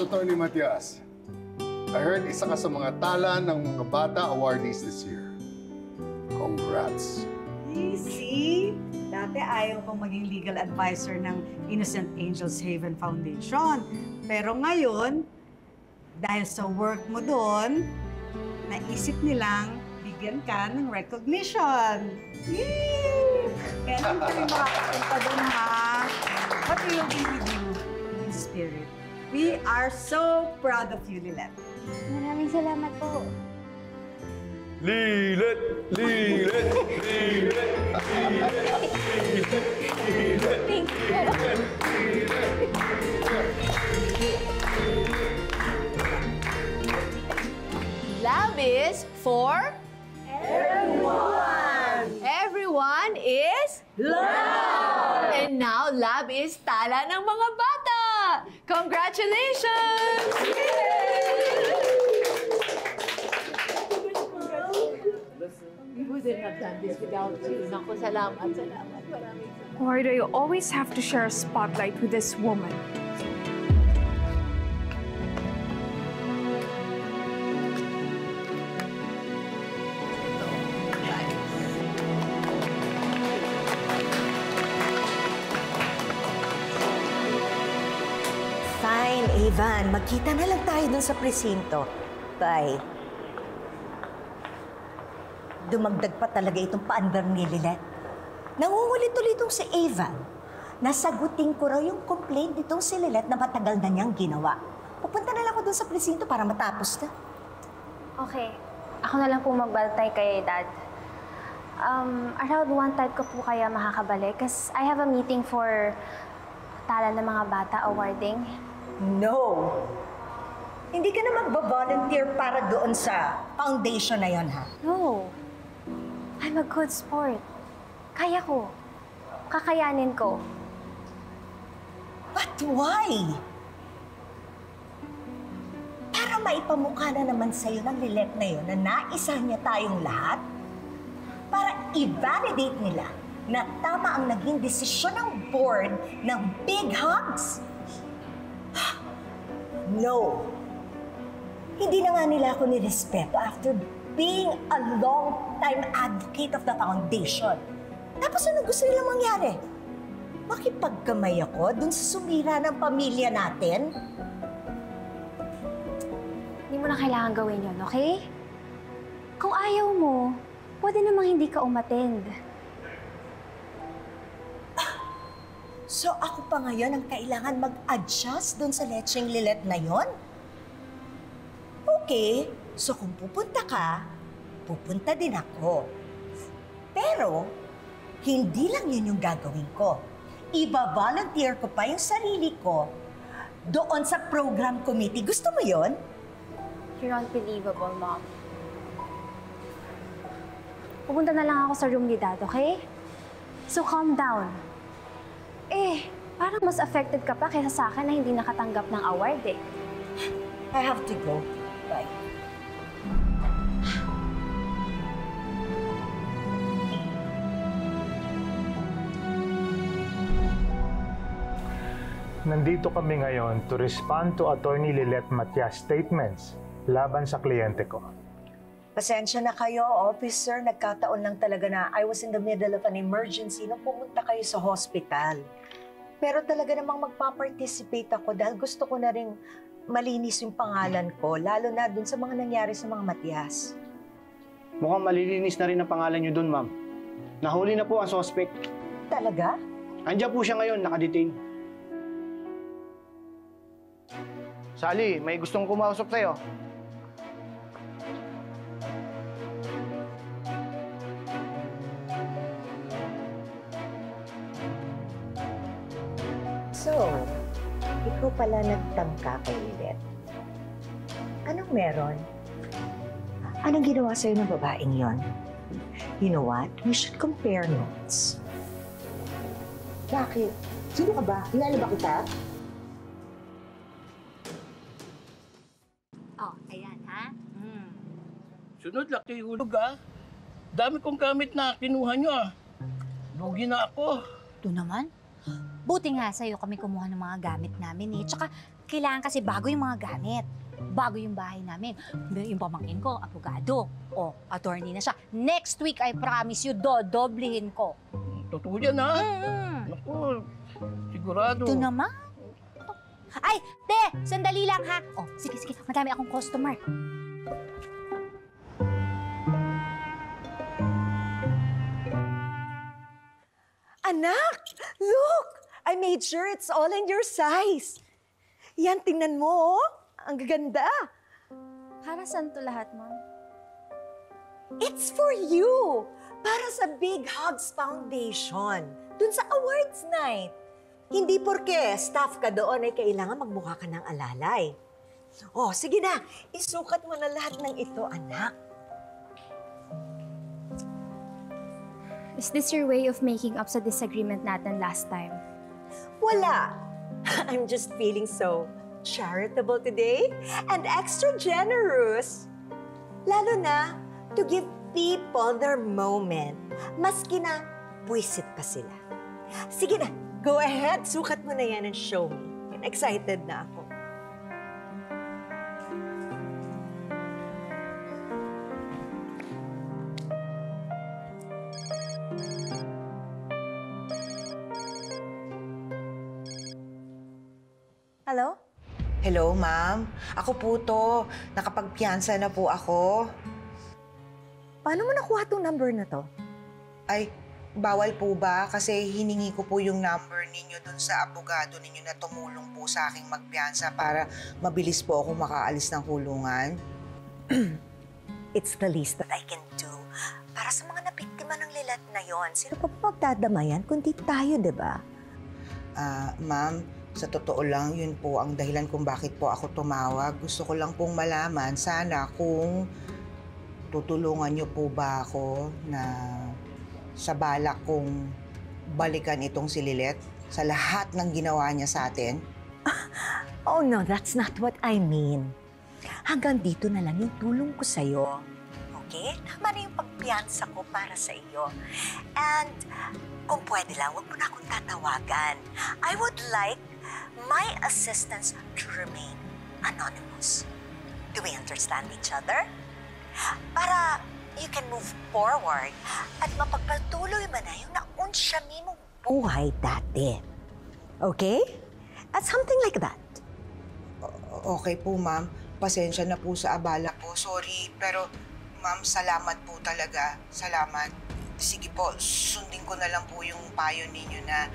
Attorney Matias. I heard isa ka sa mga tala ng mga bata awardees this year. Congrats. Easy! Dati ayaw pang maging legal advisor ng Innocent Angels Haven Foundation. Pero ngayon, dahil sa work mo doon, naisip nilang bigyan ka ng recognition. Yay! Kaya lang kami makakapunta doon, ha? But we will be with you in spirit. We are so proud of you, Lilet. Maraming salamat po. Lilet! Lilet! Lilet! Thank you. Love is for? Everyone! Everyone is? Love! And now, love is tala ng mga bata! Congratulations! We wouldn't have done this without you. Naku, salamat, salamat. Maraming salamat. Why do you always have to share a spotlight with this woman? Fine, Evan. Magkita na lang tayo dun sa presinto. Bye. Dumagdag pa talaga itong paandar ni Lilet. Nangungulit-ulitong si Evan. Nasagutin ko raw yung complaint nitong si Lilet na matagal na niyang ginawa. Pupunta na lang ako dun sa presinto para matapos na. Okay. Ako na lang po magbantay kay Dad. Around 1:00 ko po kaya makakabalik kasi I have a meeting for tala ng mga bata awarding. No! Hindi ka na magbavolunteer para doon sa foundation na yon, ha? No. I'm a good sport. Kaya ko. Kakayanin ko. But why? Para maipamukha na naman sa'yo ng Lilet na yun na naisa niya tayong lahat? Para i-validate nila na tama ang naging desisyon ng board ng Big Hugs? No. Hindi na nga nila ako nirespeto after being a long-time advocate of the foundation. Tapos ano gusto nilang mangyari? Makipagkamay ako dun sa sumira ng pamilya natin? Hindi mo na kailangan gawin yun, okay? Kung ayaw mo, pwede namang hindi ka umattend. So ako pa ngayon ang kailangan mag-adjust dun sa lecheng Lilet na yon? Okay, so kung pupunta ka, pupunta din ako. Pero, hindi lang yun yung gagawin ko. Iba-volunteer ko pa yung sarili ko doon sa program committee. Gusto mo yon? You're unbelievable, Mom. Pupunta na lang ako sa room ni Dad, okay? So calm down. Parang mas affected ka pa kaysa sa akin na hindi nakatanggap ng award eh. I have to go. Bye. Nandito kami ngayon to respond to Attorney Lilet Matias' statements laban sa kliyente ko. Pasensya na kayo, officer. Nagkataon lang talaga na I was in the middle of an emergency nung pumunta kayo sa hospital. Pero talaga namang magpa-participate ako dahil gusto ko na rin malinis yung pangalan ko, lalo na dun sa mga nangyari sa mga Matias. Mukhang malilinis na rin ang pangalan niyo dun, ma'am. Nahuli na po ang suspect. Talaga? Andiyan po siya ngayon, nakadetain. Sally, may gustong kumausap sa'yo. So, ikaw pala nagtangka kay Lilet. Anong meron? Anong ginawa sa'yo ng babaeng yon? You know what? We should compare notes. Bakit? Sino ka ba? Kilala ba kita? Oh, ayan, ha? Sunod, laki hulog, ah. Dami kong gamit na kinuha nyo, ah. Lugi na ako. Ito naman. Buti nga sa'yo kami kumuha ng mga gamit namin eh. Tsaka Kailangan kasi bago yung mga gamit. Bago yung bahay namin. Yung pamangkin ko, abogado. O, attorney na siya. Next week, I promise you, dodoblihin ko. Totoo yan, ha? Naku, sigurado. Ito naman. Ay, te! Sandali lang, ha? O, sige. Madami akong customer. Anak! Look! I made sure it's all in your size. Yan, tingnan mo, oh. Ang gaganda. Para saan to lahat, Mom? It's for you. Para sa Big Hugs Foundation. Dun sa awards night. Hindi porke staff ka doon ay kailangan magmukha ka ng alalay. Oh, sige na. Isukat mo na lahat ng ito, anak. Is this your way of making up sa disagreement natin last time? Wala. I'm just feeling so charitable today and extra generous. Lalo na to give people their moment, maski na buwisit pa sila. Sige na, go ahead, sukat mo na yan and show me. Excited na ako. Hello? Hello, ma'am. Ako po to. Nakapagpiyansa na po ako. Paano mo nakuha tong number na to? Ay, bawal po ba? Kasi hiningi ko po yung number ninyo dun sa abogado ninyo na tumulong po sa aking magpiyansa para mabilis po ako makaalis ng kulungan. It's the least that I can do. Para sa mga nabiktima ng lilat na yon, sino pa magdadamayan kundi tayo, di ba? Ma'am, sa totoo lang, yun po ang dahilan kung bakit po ako tumawag. Gusto ko lang pong malaman, sana kung tutulungan niyo po ba ako na sa balak kong balikan itong si Lilet sa lahat ng ginawa niya sa atin? Oh no, that's not what I mean. Hanggang dito na lang yung tulong ko sa'yo. Okay? Tama na yung pagpiyansa ko para sa iyo. And kung pwede lang, huwag mo na akong tatawagan. I would like my assistance to remain anonymous. Do we understand each other? Para you can move forward at mapagpatuloy mo na yung naunsyami mong buhay dati. Okay? At something like that. Okay po, ma'am. Pasensya na po sa abala po. Sorry, pero ma'am, salamat po talaga. Salamat. Sige po, sundin ko na lang po yung payo ninyo na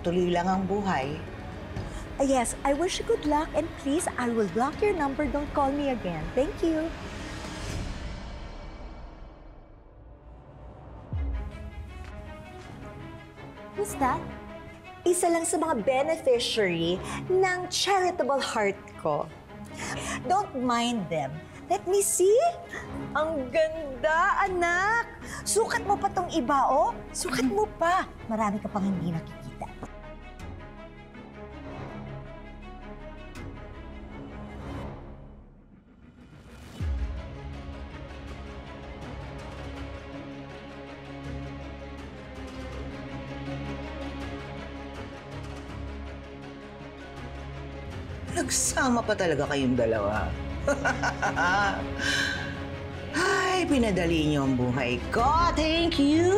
tuloy lang ang buhay. Yes, I wish you good luck and please, I will block your number. Don't call me again. Thank you. Who's that? Isa lang sa mga beneficiary ng charitable heart ko. Don't mind them. Let me see. Ang ganda, anak. Sukat mo pa tong iba, oh. Sukat mo pa. Marami ka pang hindi nakikita. Nagsama pa talaga kayong dalawa. Ay, pinadali niyo ang buhay ko. Thank you!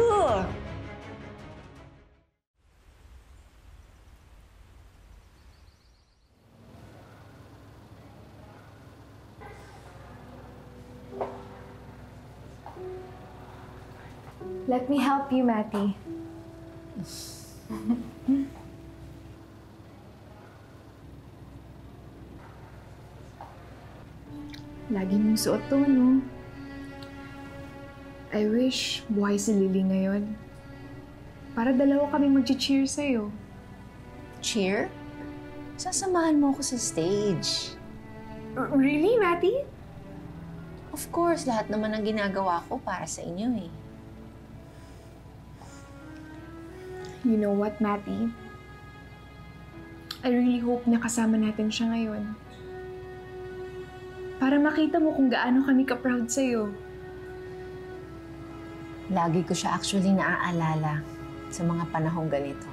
Let me help you, Matty. Lagi mong suot to, no? I wish buhay si Lily ngayon. Para dalawa kaming mag-cheer sa'yo. Cheer? Sasamahan mo ako sa stage. Really, Matty? Of course, lahat naman ang ginagawa ko para sa inyo eh. You know what, Matty? I really hope na kasama natin siya ngayon. Para makita mo kung gaano kami ka-proud sa'yo. Lagi ko siya actually naaalala sa mga panahong ganito.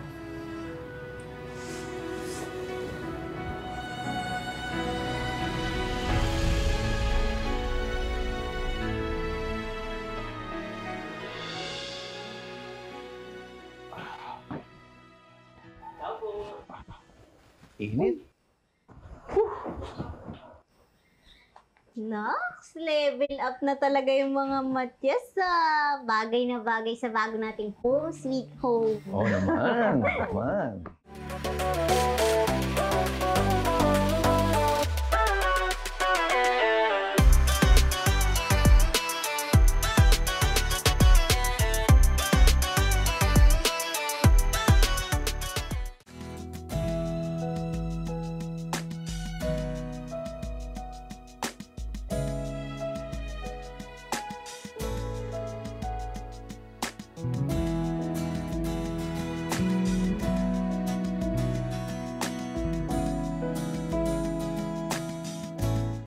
init. Nox, level up na talaga yung mga Matyas ah. Bagay na bagay sa bago nating home sweet home. Oo naman, naman.